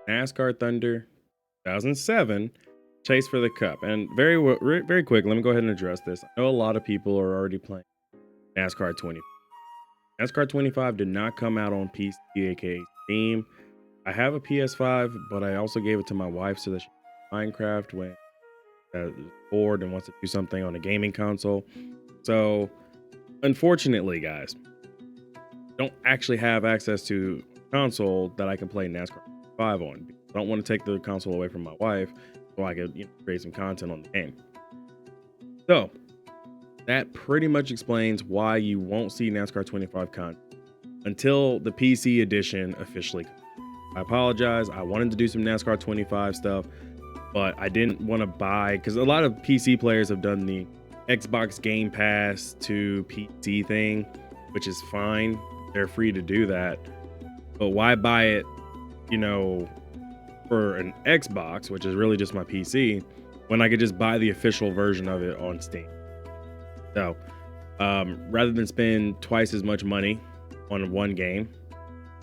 NASCAR Thunder 2007 Chase for the Cup. And very quick, let me go ahead and address this. I know a lot of people are already playing NASCAR 20. NASCAR 25 did not come out on PC, aka Steam. I have a PS5, but I also gave it to my wife so that she can play Minecraft when is bored and wants to do something on a gaming console. So, unfortunately, guys, don't actually have access to a console that I can play NASCAR 5 on. I don't want to take the console away from my wife so I could create some content on the game. So that pretty much explains why you won't see NASCAR 25 content until the PC edition officially comes. I apologize. I wanted to do some NASCAR 25 stuff, but I didn't want to buy, because a lot of PC players have done the Xbox Game Pass to PC thing, which is fine. They're free to do that. But why buy it, for an Xbox, which is really just my PC, when I could just buy the official version of it on Steam? So rather than spend twice as much money on one game,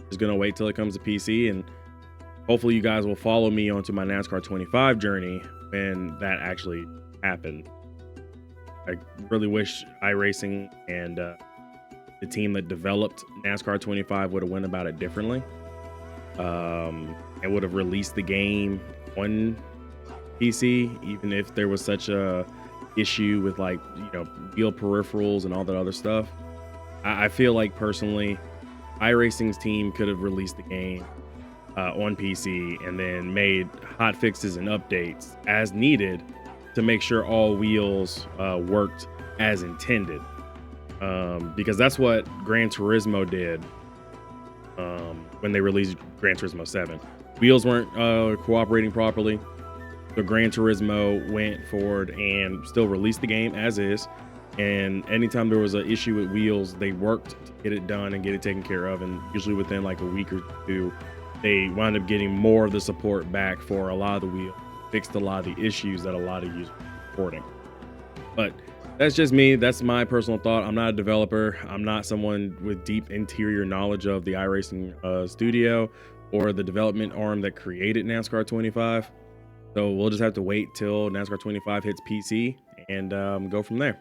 just gonna wait till it comes to PC, and hopefully you guys will follow me onto my NASCAR 25 journey when that actually happened. I really wish iRacing and the team that developed NASCAR 25 would have went about it differently. And would have released the game on PC, even if there was such a issue with wheel peripherals and all that other stuff. I feel like personally, iRacing's team could have released the game on PC and then made hot fixes and updates as needed to make sure all wheels worked as intended. Because that's what Gran Turismo did when they released Gran Turismo 7. Wheels weren't cooperating properly. So Gran Turismo went forward and still released the game as is. And anytime there was an issue with wheels, they worked to get it done and get it taken care of. And usually within like a week or two, they wound up getting more of the support back for a lot of the wheels, fixed a lot of the issues that a lot of users were reporting. But that's just me. That's my personal thought. I'm not a developer. I'm not someone with deep interior knowledge of the iRacing studio or the development arm that created NASCAR 25. So we'll just have to wait till NASCAR 25 hits PC and go from there.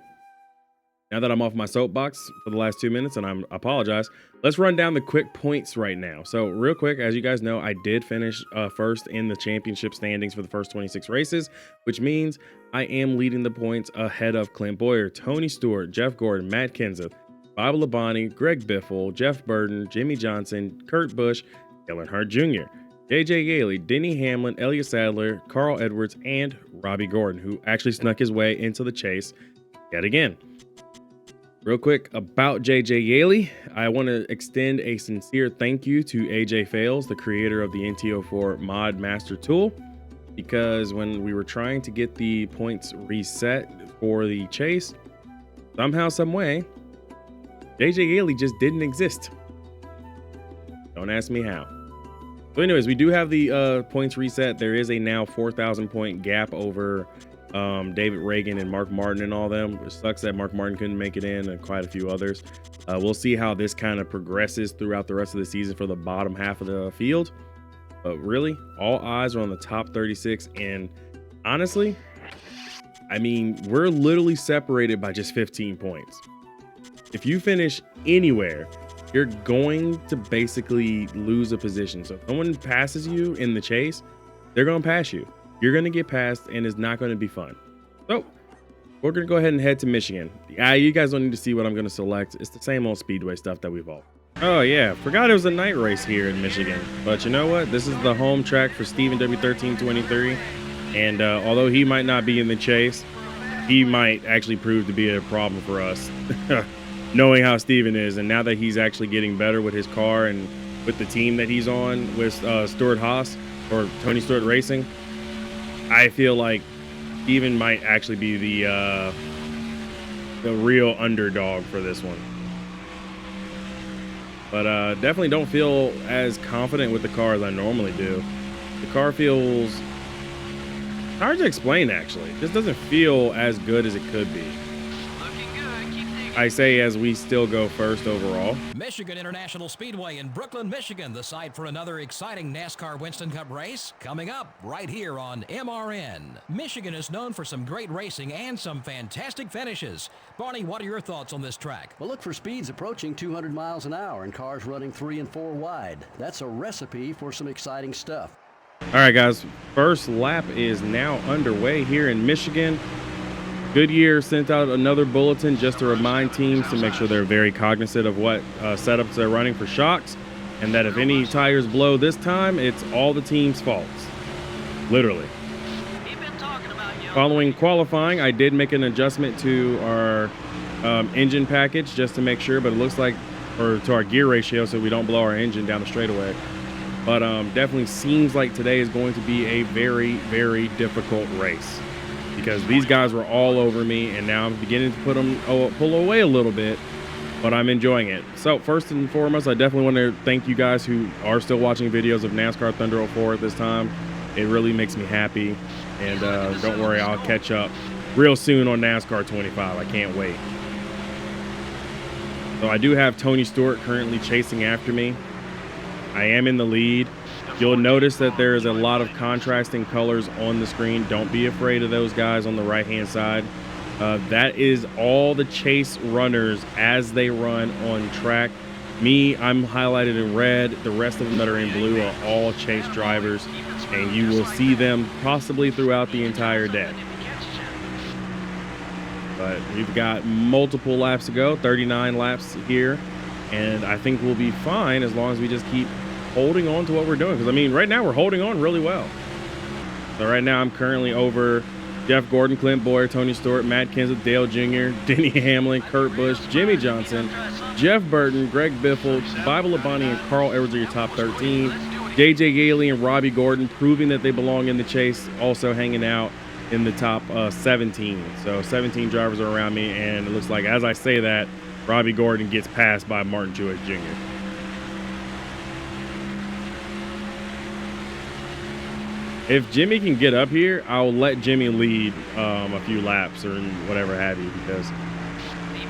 Now that I'm off my soapbox for the last 2 minutes, and I apologize, let's run down the quick points right now. So real quick, as you guys know, I did finish first in the championship standings for the first 26 races, which means I am leading the points ahead of Clint Boyer, Tony Stewart, Jeff Gordon, Matt Kenseth, Bob Labonte, Greg Biffle, Jeff Burton, Jimmy Johnson, Kurt Busch, Dale Earnhardt Jr., JJ Yeley, Denny Hamlin, Elliott Sadler, Carl Edwards, and Robbie Gordon, who actually snuck his way into the chase yet again. Real quick about JJ Yeley, I want to extend a sincere thank you to AJ Fails, the creator of the NTO4 Mod Master tool, because when we were trying to get the points reset for the chase, somehow, some way, JJ Yeley just didn't exist. Don't ask me how. So anyways, we do have the points reset. There is a now 4,000 point gap over David Reagan and Mark Martin and all them. It sucks that Mark Martin couldn't make it in, and quite a few others. We'll see how this kind of progresses throughout the rest of the season for the bottom half of the field. But really, all eyes are on the top 36. And honestly, I mean, we're literally separated by just 15 points. If you finish anywhere, you're going to basically lose a position. So if someone passes you in the chase, they're going to pass you. You're going to get passed, and it's not going to be fun. So we're going to go ahead and head to Michigan. You guys don't need to see what I'm going to select. It's the same old Speedway stuff that we've all. Oh, yeah. Forgot it was a night race here in Michigan. But you know what? This is the home track for Steven W1323. And although he might not be in the chase, he might actually prove to be a problem for us. Knowing how Steven is, and now that he's actually getting better with his car and with the team that he's on with Stuart Haas or Tony Stewart Racing, I feel like Steven might actually be the real underdog for this one. But definitely don't feel as confident with the car as I normally do. The car feels hard to explain, actually. It just doesn't feel as good as it could be. Looking good. Keep things I say as we still go first overall. Michigan International Speedway in Brooklyn, Michigan, the site for another exciting NASCAR Winston Cup race, coming up right here on MRN. Michigan is known for some great racing and some fantastic finishes. Barney, what are your thoughts on this track? Well, look for speeds approaching 200 miles an hour and cars running 3 and 4 wide. That's a recipe for some exciting stuff. All right, guys, first lap is now underway here in Michigan. Goodyear sent out another bulletin just to remind teams to make sure they're very cognizant of what setups they're running for shocks, and that if any tires blow this time, it's all the team's faults. Literally. Following qualifying, I did make an adjustment to our engine package just to make sure, but it looks like, or to our gear ratio so we don't blow our engine down the straightaway. But definitely seems like today is going to be a very, very difficult race, because these guys were all over me, and now I'm beginning to pull away a little bit, but I'm enjoying it. So first and foremost, I definitely want to thank you guys who are still watching videos of NASCAR Thunder 04 at this time. It really makes me happy, and don't worry, I'll catch up real soon on NASCAR 25. I can't wait. So I do have Tony Stewart currently chasing after me. I am in the lead. You'll notice that there is a lot of contrasting colors on the screen. Don't be afraid of those guys on the right-hand side. That is all the chase runners as they run on track. Me, I'm highlighted in red. The rest of them that are in blue are all chase drivers, and you will see them possibly throughout the entire day. But we've got multiple laps to go, 39 laps here, and I think we'll be fine as long as we just keep holding on to what we're doing, because I mean right now we're holding on really well. So right now I'm currently over Jeff Gordon, Clint Boyer, Tony Stewart, Matt Kenseth, Dale Jr., Denny Hamlin, Kurt Busch, Jimmy Johnson, Jeff Burton, Greg Biffle, Bible Labonte, and Carl Edwards are your top 13. JJ Yaley and Robbie Gordon proving that they belong in the chase, also hanging out in the top 17. So 17 drivers are around me, and it looks like as I say that, Robbie Gordon gets passed by Martin Truex Jr. If Jimmy can get up here, I'll let Jimmy lead a few laps or whatever have you, because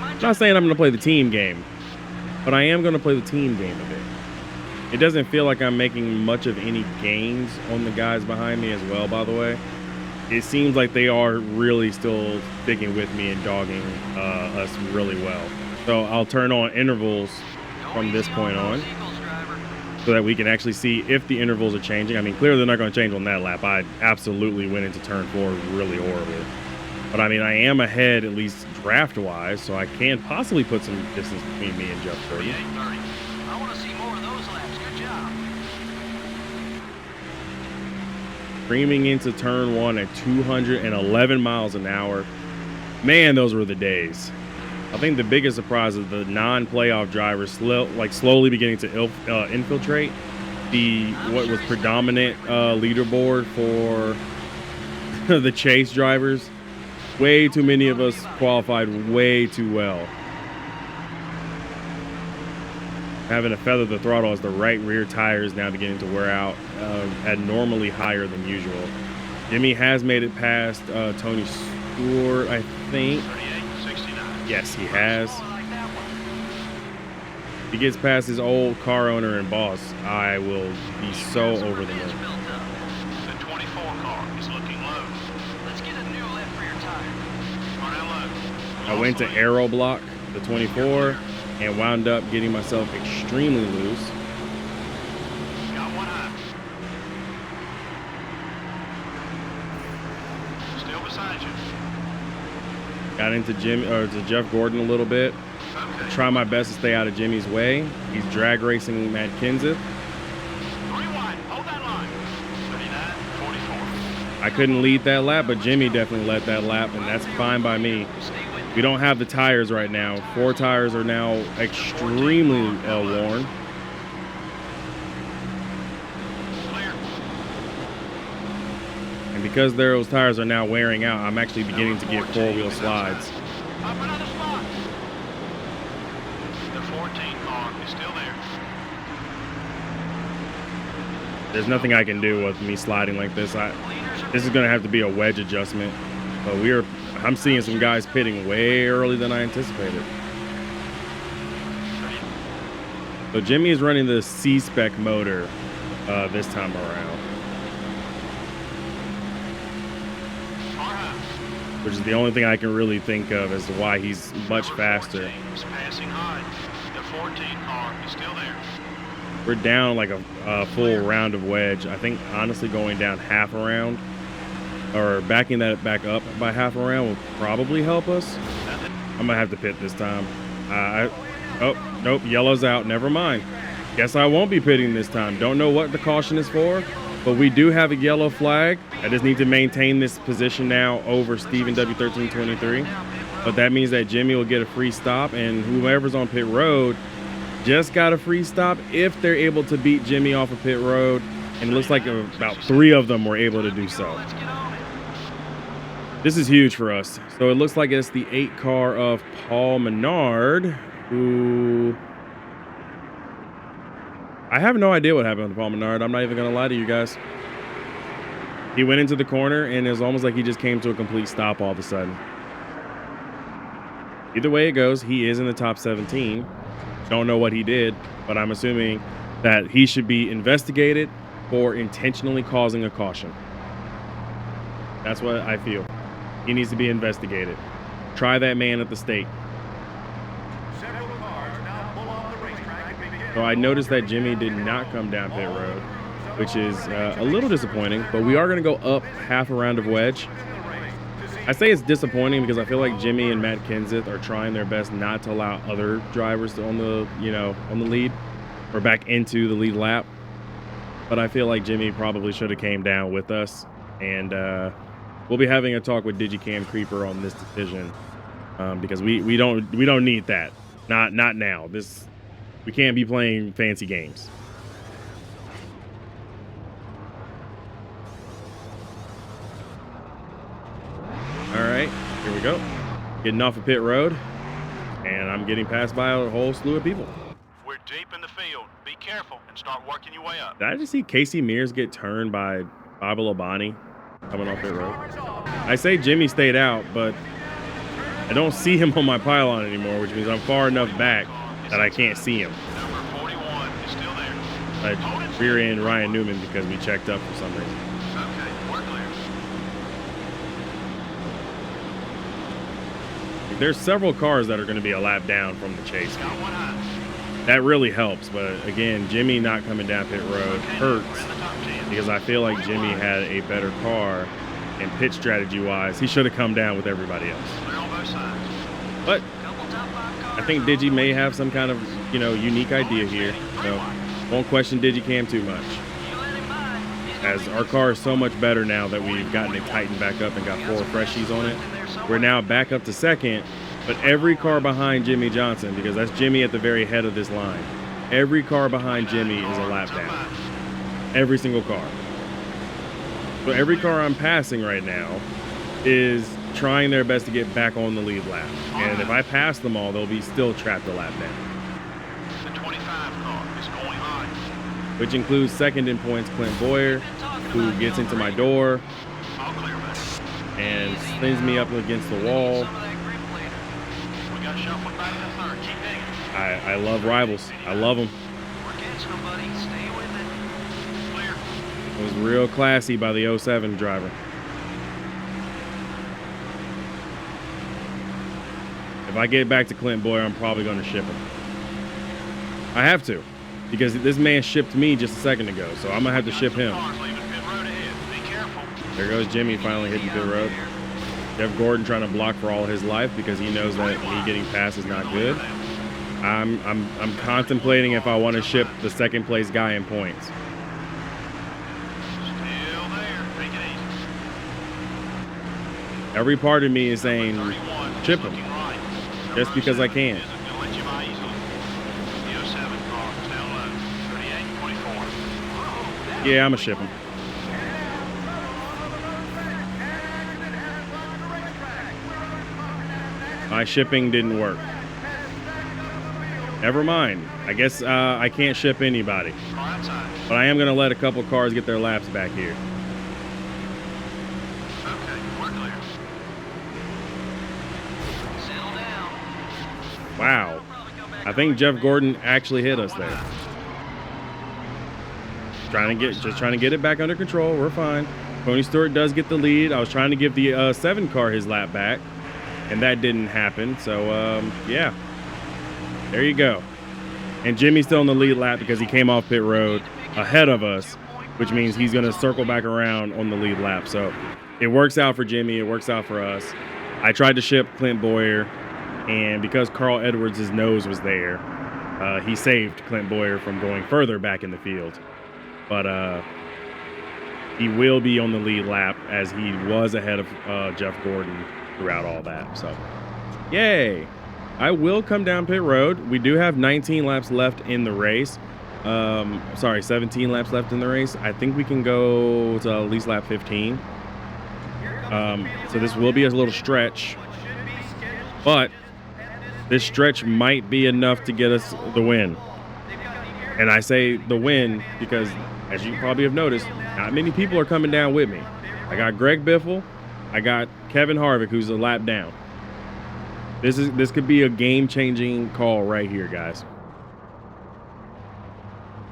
I'm not saying I'm going to play the team game, but I am going to play the team game a bit. It doesn't feel like I'm making much of any gains on the guys behind me as well, by the way. It seems like they are really still sticking with me and dogging us really well. So I'll turn on intervals from this point on, so that we can actually see if the intervals are changing. I mean, clearly they're not going to change on that lap. I absolutely went into turn 4 really horribly. But I mean, I am ahead, at least draft-wise, so I can possibly put some distance between me and Jeff Burton. I want to see more of those laps. Good job. Screaming into turn 1 at 211 miles an hour. Man, those were the days. I think the biggest surprise is the non-playoff drivers slowly beginning to infiltrate what was predominant leaderboard for the chase drivers. Way too many of us qualified way too well. Having to feather the throttle as the right rear tire is now beginning to wear out at normally higher than usual. Jimmy has made it past Tony Stewart, I think. Yes, he has. If he gets past his old car owner and boss, I will be so over the moon. The 24 car is looking low. Let's get a new lift for your tire. I went to aero block the 24 and wound up getting myself extremely loose. Got one eye. Still beside you. Got into Jeff Gordon a little bit. Okay. Try my best to stay out of Jimmy's way. He's drag racing Matt Kenseth. 3 wide. Hold that line. 39, 44. I couldn't lead that lap, but Jimmy definitely led that lap, and that's fine by me. We don't have the tires right now. 4 tires are now extremely worn. Clear. And because those tires are now wearing out, I'm actually beginning to get 4-wheel slides. Up another spot. The 14 car is still there. There's nothing I can do with me sliding like this. This is going to have to be a wedge adjustment. But I'm seeing some guys pitting way early than I anticipated. So Jimmy is running the C-Spec motor this time around, which is the only thing I can really think of as to why he's much faster. Is passing high. The 14 car is still there. We're down like a full round of wedge. I think honestly going down half a round or backing that back up by half a round will probably help us. I'm gonna have to pit this time. Oh, nope, yellow's out. Never mind. Guess I won't be pitting this time. Don't know what the caution is for, but we do have a yellow flag. I just need to maintain this position now over Steven W1323. But that means that Jimmy will get a free stop, and whoever's on pit road just got a free stop if they're able to beat Jimmy off of pit road. And it looks like about 3 of them were able to do so. This is huge for us. So it looks like it's the 8 car of Paul Menard, who I have no idea what happened to Paul Menard. I'm not even gonna lie to you guys. He went into the corner and it was almost like he just came to a complete stop all of a sudden. Either way it goes, he is in the top 17. Don't know what he did, but I'm assuming that he should be investigated for intentionally causing a caution. That's what I feel. He needs to be investigated. Try that man at the stake. So I noticed that Jimmy did not come down pit road, which is a little disappointing, but we are going to go up half a round of wedge. I say it's disappointing because I feel like Jimmy and Matt Kenseth are trying their best not to allow other drivers on the, on the lead or back into the lead lap. But I feel like Jimmy probably should have came down with us, and we'll be having a talk with Digicam Creeper on this decision because we don't need that. Not now. We can't be playing fancy games. All right, here we go. Getting off of pit road, and I'm getting passed by a whole slew of people. We're deep in the field. Be careful and start working your way up. Did I just see Casey Mears get turned by Bobby Labonte coming off pit road? I say Jimmy stayed out, but I don't see him on my pylon anymore, which means I'm far enough back that I can't see him. Number 41 is still there. I rear end Ryan Newman because we checked up for some reason. Okay, we're clear. There's several cars that are going to be a lap down from the chase. Got one high. That really helps, but again, Jimmy not coming down pit road hurts We're in the top 10. because I feel like Jimmy had a better car, and pit strategy wise, he should have come down with everybody else. Clear on both sides. But I think Digi may have some kind of, unique idea here. So won't question Digicam too much. As our car is so much better now that we've gotten it tightened back up and got 4 freshies on it. We're now back up to second, but every car behind Jimmy Johnson, because that's Jimmy at the very head of this line, every car behind Jimmy is a lap down. Every single car. So every car I'm passing right now is trying their best to get back on the lead lap. And if I pass them all, they'll be still trapped a lap down. The 25 car is going high. Which includes second in points Clint Boyer, who gets into my door All clear, buddy. and slings me up against the wall. We got shuffled back to third. Keep digging. I love rivals. I love them. We're catching them, buddy. Stay with it. Clear. It was real classy by the 07 driver. If I get back to Clint Boyer, I'm probably going to ship him. I have to, because this man shipped me just a second ago, so I'm going to have to ship him. Cars leaving pit road ahead. Be careful. There goes Jimmy finally hitting pit road. Jeff Gordon trying to block for all his life because he knows that me getting past is not good. I'm contemplating if I want to ship the second place guy in points. Still there. Take it easy. Every part of me is saying 31 ship looking him right. just because I can. Isn't gonna let you by easily. The 07 car is down low. 38, 24. Yeah, I'm going to ship him. My shipping didn't work. Never mind. I guess I can't ship anybody. Car outside. But I am going to let a couple cars get their laps back here. Okay, we're clear. Settle down. Wow. I think Jeff Gordon actually hit us there. Just trying to get it back under control. We're fine. Tony Stewart does get the lead. I was trying to give the 7 car his lap back, and that didn't happen. So yeah, there you go. And Jimmy's still in the lead lap because he came off pit road ahead of us, which means he's going to circle back around on the lead lap. So it works out for Jimmy. It works out for us. I tried to ship Clint Boyer, and because Carl Edwards' nose was there, he saved Clint Boyer from going further back in the field. But he will be on the lead lap as he was ahead of Jeff Gordon throughout all that. So, yay. I will come down pit road. We do have 19 laps left in the race. 17 laps left in the race. I think we can go to at least lap 15. So this will be a little stretch, but this stretch might be enough to get us the win. And I say the win because, as you probably have noticed, not many people are coming down with me. I got Greg Biffle. I got Kevin Harvick, who's a lap down. This could be a game-changing call right here, guys.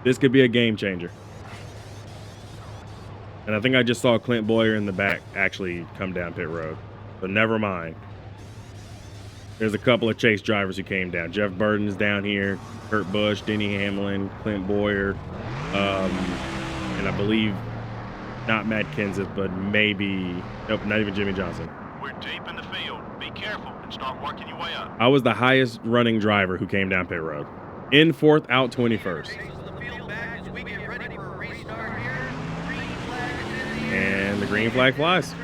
This could be a game changer. And I think I just saw Clint Boyer in the back actually come down pit road. So never mind. There's a couple of chase drivers who came down. Jeff Burton is down here. Kurt Busch, Denny Hamlin, Clint Boyer. And I believe not Matt Kenseth, but maybe, nope, not even Jimmy Johnson. We're deep in the field. Be careful and start working your way up. I was the highest running driver who came down pit road. In 4th, out 21st. And the green flag flies.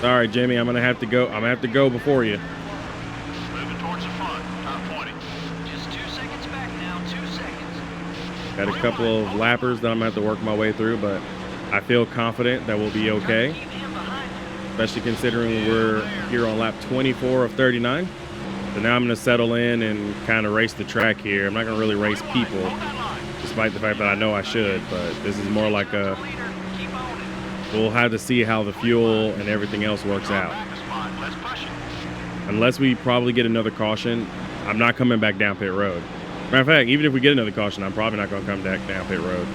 Sorry, Jimmy, I'm gonna have to go. I'm gonna have to go before you. Moving towards the front. Top 20. Just 2 seconds back now. 2 seconds. Got a couple of lappers that I'm gonna have to work my way through, but I feel confident that we'll be okay. Especially considering we're here on lap 24 of 39. So now I'm gonna settle in and kind of race the track here. I'm not gonna really race people, despite the fact that I know I should, but this is more like a, we'll have to see how the fuel and everything else works out. Unless we probably get another caution, I'm not coming back down pit road. Matter of fact, even if we get another caution, I'm probably not gonna come back down pit road.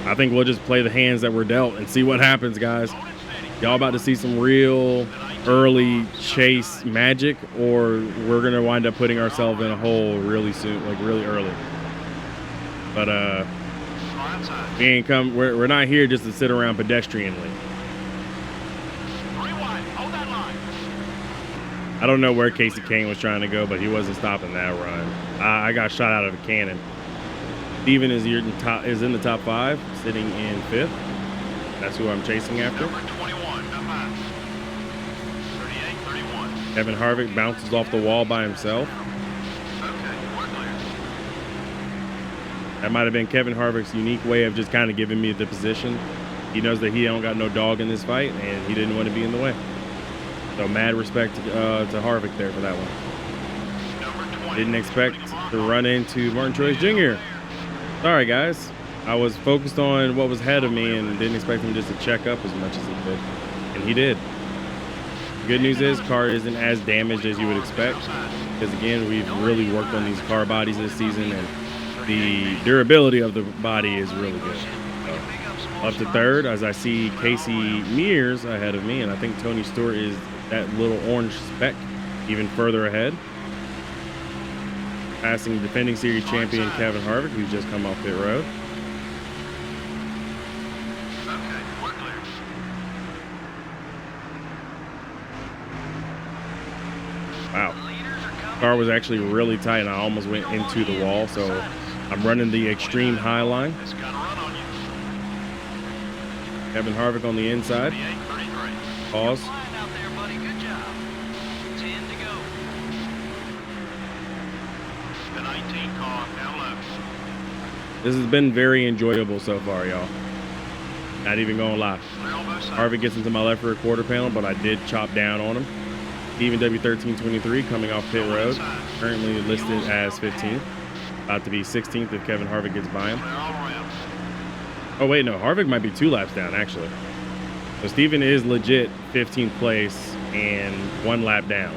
I think we'll just play the hands that we're dealt and see what happens, guys. Y'all about to see some real early chase magic, or we're gonna wind up putting ourselves in a hole really soon, like really early. But we ain't come. We're not here just to sit around pedestrianly. I don't know where Casey Kane was trying to go, but he wasn't stopping that run. I got shot out of a cannon. Steven is in the top 5, sitting in 5th. That's who I'm chasing after. Number 21, behind. 38-31. Kevin Harvick bounces off the wall by himself. Okay, we're clear. That might have been Kevin Harvick's unique way of just kind of giving me the position. He knows that he don't got no dog in this fight, and he didn't want to be in the way. So mad respect to Harvick there for that one. Number 20. Didn't expect to run into Martin Truex Jr. Sorry, guys. I was focused on what was ahead of me and didn't expect him just to check up as much as he did. And he did. The good news is car isn't as damaged as you would expect. Because, again, we've really worked on these car bodies this season, and the durability of the body is really good. So, up to 3rd, as I see Casey Mears ahead of me, and I think Tony Stewart is that little orange speck even further ahead. Passing defending series champion Kevin Harvick, who's just come off pit road. Okay, we're clear. Wow. Car was actually really tight, and I almost went into the wall, so I'm running the extreme high line. It's got a run on you. Kevin Harvick on the inside. 38-33. Pause. Flying out there, buddy. Good job. 10 to go. The 19 car down low. This has been very enjoyable so far, y'all. Not even gonna lie. Clear on both sides. Harvick gets into my left rear quarter panel, but I did chop down on him. Steven W1323 coming off pit road, currently listed as 15th. About to be 16th if Kevin Harvick gets by him. Clear all around. Oh, wait, no. Harvick might be 2 laps down, actually. So Steven is legit 15th place and 1 lap down.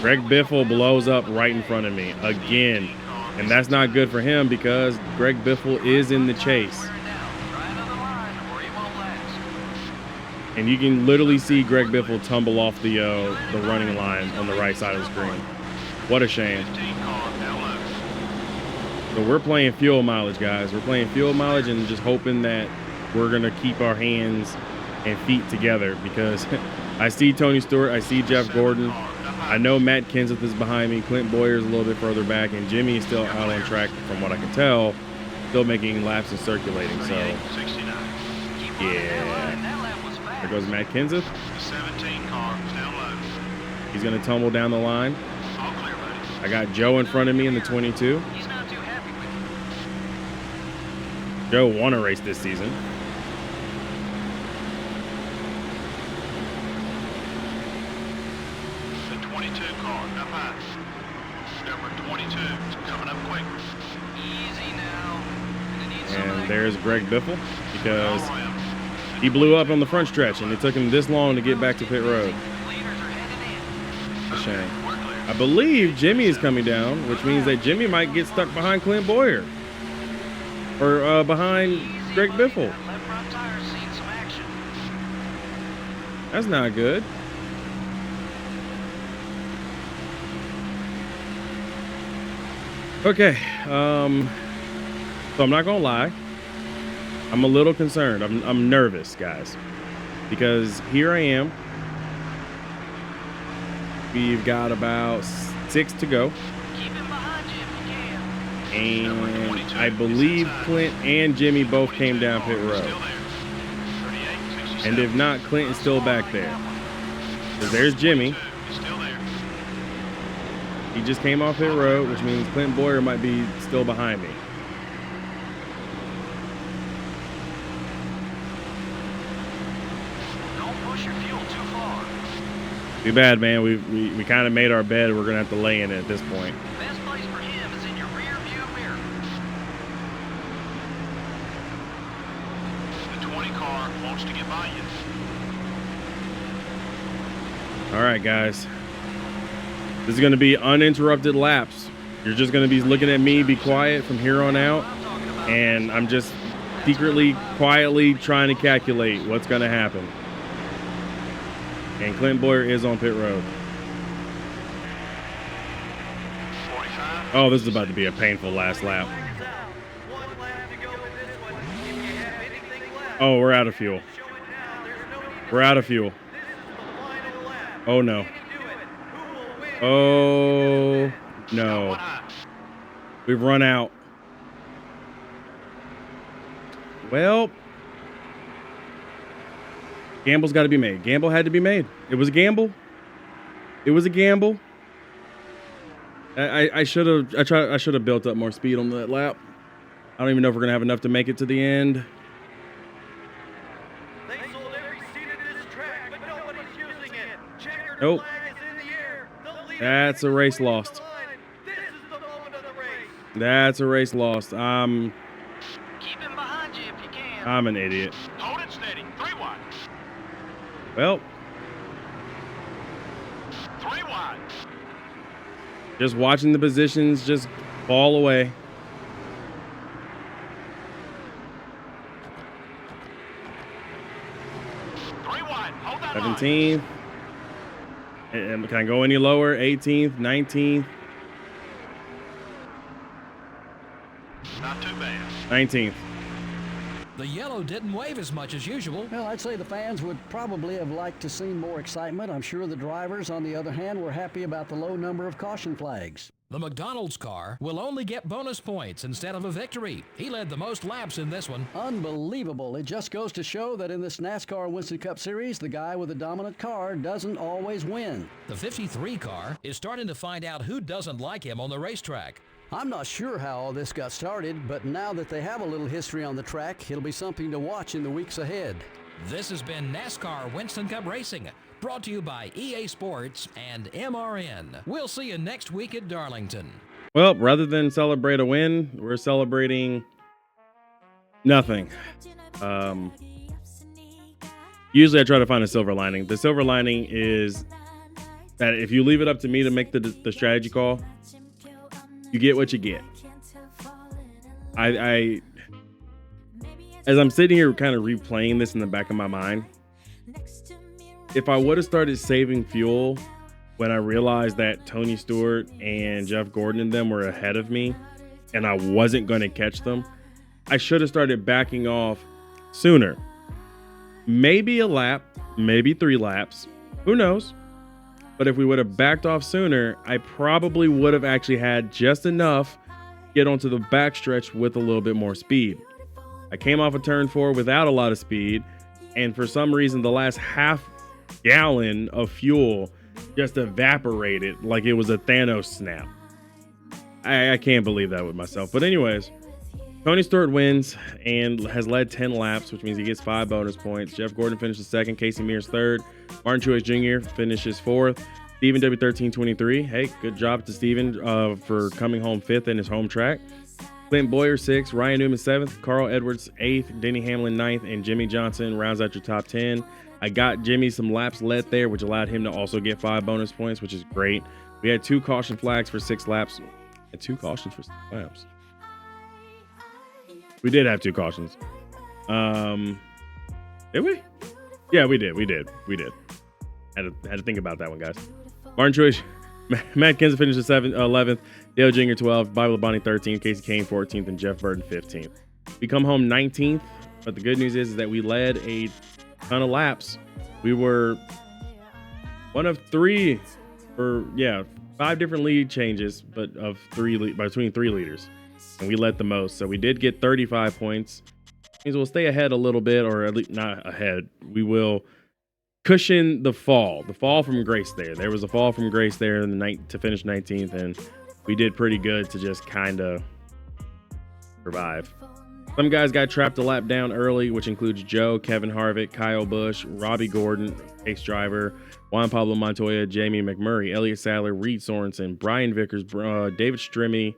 Greg Biffle blows up right in front of me again. And that's not good for him because Greg Biffle is in the chase. And you can literally see Greg Biffle tumble off the running line on the right side of the screen. What a shame. So we're playing fuel mileage, guys. We're playing fuel mileage and just hoping that we're going to keep our hands and feet together because I see Tony Stewart. I see Jeff Gordon. I know Matt Kenseth is behind me. Clint Boyer's a little bit further back, and Jimmy is still out on track from what I can tell, still making laps and circulating. So, yeah. There goes Matt Kenseth. 17 car down low. He's going to tumble down the line. All clear, buddy. I got Joe in front of me in the 22. He's not too happy with Joe won a race this season. the 22 car up high. Number 22 is coming up quick. Easy now. And there's Greg Biffle because he blew up on the front stretch and it took him this long to get back to pit road. A shame. I believe Jimmy is coming down, which means that Jimmy might get stuck behind Clint Boyer or behind Greg Biffle. That's not good. Okay, so I'm not gonna lie. I'm a little concerned. I'm nervous, guys, because here I am. We've got about 6 to go. And I believe Clint and Jimmy both came down pit road. And if not, Clint is still back there. So there's Jimmy. He just came off pit road, which means Clint Boyer might be still behind me. Don't push your fuel too far. Too bad, man. We kind of made our bed. We're gonna have to lay in it at this point. Best place for him is in your rear view mirror. The 20 car wants to get by you. All right, guys. This is going to be uninterrupted laps. You're just going to be looking at me be quiet from here on out. And I'm just secretly, quietly trying to calculate what's going to happen. And Clint Boyer is on pit road. 45. Oh, this is about to be a painful last lap. Oh, we're out of fuel. We're out of fuel. Oh, no. Oh, no. We've run out. Well, gamble's got to be made. Gamble had to be made. It was a gamble. It was a gamble. I should have built up more speed on that lap. I don't even know if we're going to have enough to make it to the end. They sold every seat at this track, but nobody's using it. Checkered Nope. flag is in the air. The leader That's a race lost. This is the moment of the race. That's a race lost. Keep him behind you if you can. I'm an idiot. Hold it steady. 3 wide. Well, 3 wide. just watching the positions just fall away. Hold that 17th. And can I go any lower? 18th, 19th, Not too bad. 19th. The yellow didn't wave as much as usual. Well, I'd say the fans would probably have liked to see more excitement. I'm sure the drivers, on the other hand, were happy about the low number of caution flags. The McDonald's car will only get bonus points instead of a victory. He led the most laps in this one. Unbelievable. It just goes to show that in this NASCAR Winston Cup Series, the guy with the dominant car doesn't always win. The 53 car is starting to find out who doesn't like him on the racetrack. I'm not sure how all this got started, but now that they have a little history on the track, it'll be something to watch in the weeks ahead. This has been NASCAR Winston Cup Racing, brought to you by EA Sports and MRN. We'll see you next week at Darlington. Well, rather than celebrate a win, we're celebrating nothing. Usually I try to find a silver lining. The silver lining is that if you leave it up to me to make the strategy call, you get what you get. I as I'm sitting here kind of replaying this in the back of my mind, if I would have started saving fuel when I realized that Tony Stewart and Jeff Gordon and them were ahead of me and I wasn't going to catch them, I should have started backing off sooner. Maybe a lap, maybe 3 laps, who knows? But if we would have backed off sooner, I probably would have actually had just enough to get onto the backstretch with a little bit more speed. I came off of turn 4 without a lot of speed, and for some reason, the last half gallon of fuel just evaporated like it was a Thanos snap. I can't believe that with myself. But anyways, Tony Stewart wins and has led 10 laps, which means he gets 5 bonus points. Jeff Gordon finishes second. Casey Mears third. Martin Truex Jr. finishes fourth. Stephen W1323. Hey, good job to Stephen for coming home fifth in his home track. Clint Boyer 6th, Ryan Newman 7th, Carl Edwards 8th, Denny Hamlin 9th, and Jimmy Johnson rounds out your top 10. I got Jimmy some laps led there, which allowed him to also get 5 bonus points, which is great. We had 2 caution flags for 6 laps. And 2 cautions for 6 laps. We did have 2 cautions. Did we? Yeah, we did. Had to think about that one, guys. Martin Truex, Matt Kenseth finishes 11th, Dale Jr. 12th, Bobby Labonte 13th, Casey Kane 14th, and Jeff Burton 15th. We come home 19th, but the good news is that we led a ton of laps. We were one of 3, or 5 different lead changes, but of 3 between 3 leaders, and we led the most. So we did get 35 points. Means we'll stay ahead a little bit, or at least not ahead. We will cushion the fall from grace there. There was a fall from grace there in the night to finish 19th, and we did pretty good to just kind of survive. Some guys got trapped a lap down early, which includes Joe, Kevin Harvick, Kyle Busch, Robbie Gordon, race driver, Juan Pablo Montoya, Jamie McMurray, Elliott Sadler, Reed Sorensen, Brian Vickers, David Strimmy,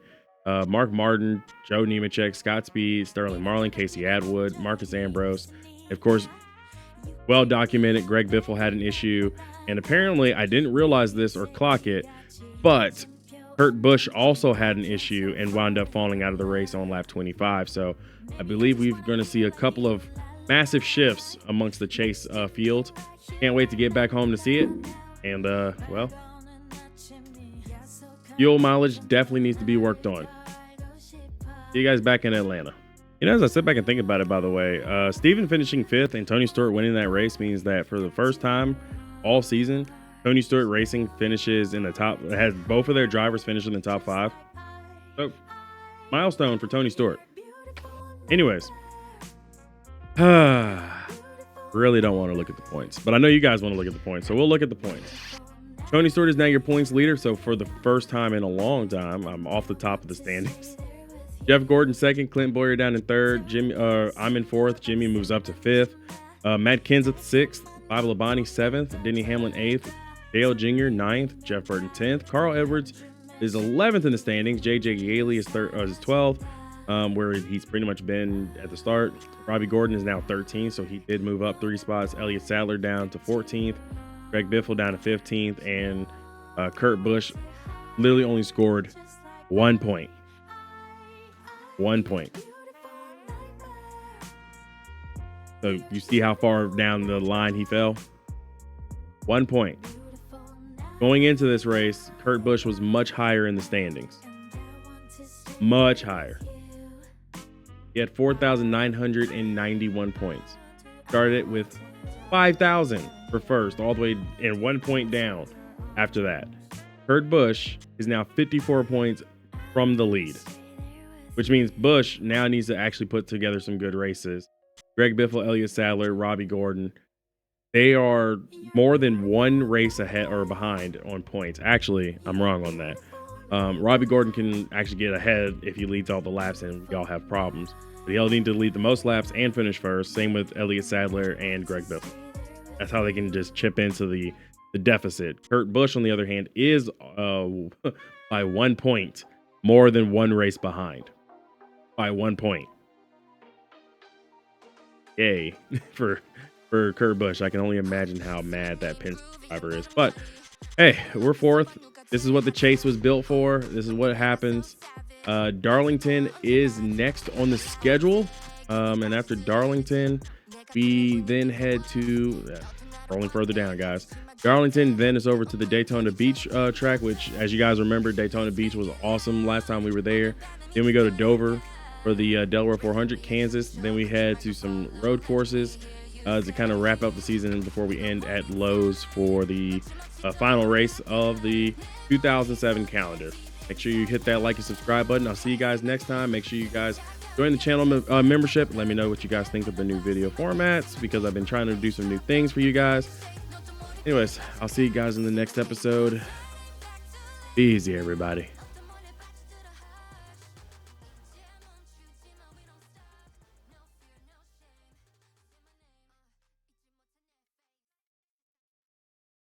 Mark Martin, Joe Nemechek, Scott Speed, Sterling Marlin, Casey Atwood, Marcus Ambrose. Of course, well documented, Greg Biffle had an issue, and apparently I didn't realize this or clock it, but Kurt Busch also had an issue and wound up falling out of the race on lap 25. So I believe we're going to see a couple of massive shifts amongst the chase field. Can't wait to get back home to see it. And well, fuel mileage definitely needs to be worked on. See you guys back in Atlanta. You know, as I sit back and think about it, by the way, Steven finishing 5th and Tony Stewart winning that race means that for the first time all season, Tony Stewart Racing finishes in the top, has both of their drivers finish in the top 5. So, milestone for Tony Stewart. Anyways, really don't want to look at the points, but I know you guys want to look at the points, so we'll look at the points. Tony Stewart is now your points leader, so for the first time in a long time, I'm off the top of the standings. Jeff Gordon 2nd, Clint Boyer down in 3rd, Jimmy, I'm in 4th, Jimmy moves up to 5th, Matt Kenseth 6th, Bobby Labonte 7th, Denny Hamlin 8th, Dale Jr. 9th, Jeff Burton 10th, Carl Edwards is 11th in the standings, JJ Yaley is 12th, where he's pretty much been at the start. Robbie Gordon is now 13th, so he did move up 3 spots. Elliott Sadler down to 14th, Greg Biffle down to 15th, and Kurt Busch literally only scored 1 point. 1 point. So you see how far down the line he fell? 1 point. Going into this race, Kurt Busch was much higher in the standings. Much higher. He had 4,991 points. Started with 5,000 for first, all the way and 1 point down after that. Kurt Busch is now 54 points from the lead, which means Busch now needs to actually put together some good races. Greg Biffle, Elliott Sadler, Robbie Gordon, they are more than 1 race ahead or behind on points. Actually, I'm wrong on that. Robbie Gordon can actually get ahead if he leads all the laps, and we all have problems. But he'll need to lead the most laps and finish first. Same with Elliott Sadler and Greg Biffle. That's how they can just chip into the deficit. Kurt Busch, on the other hand, is by 1 point more than 1 race behind. By 1 point. Yay for Kurt Busch. I can only imagine how mad that Penske driver is. But Hey, we're fourth. This is what the chase was built for. This is what happens. Darlington is next on the schedule. And after Darlington, we then head to rolling further down, guys. Darlington then is over to the Daytona Beach track, which, as you guys remember, Daytona Beach was awesome last time we were there. Then we go to Dover for the Delaware 400, Kansas. Then we head to some road courses to kind of wrap up the season before we end at Lowe's for the final race of the 2007 calendar. Make sure you hit that like and subscribe button. I'll see you guys next time. Make sure you guys join the channel membership. Let me know what you guys think of the new video formats, because I've been trying to do some new things for you guys. Anyways, I'll see you guys in the next episode. Be easy, everybody.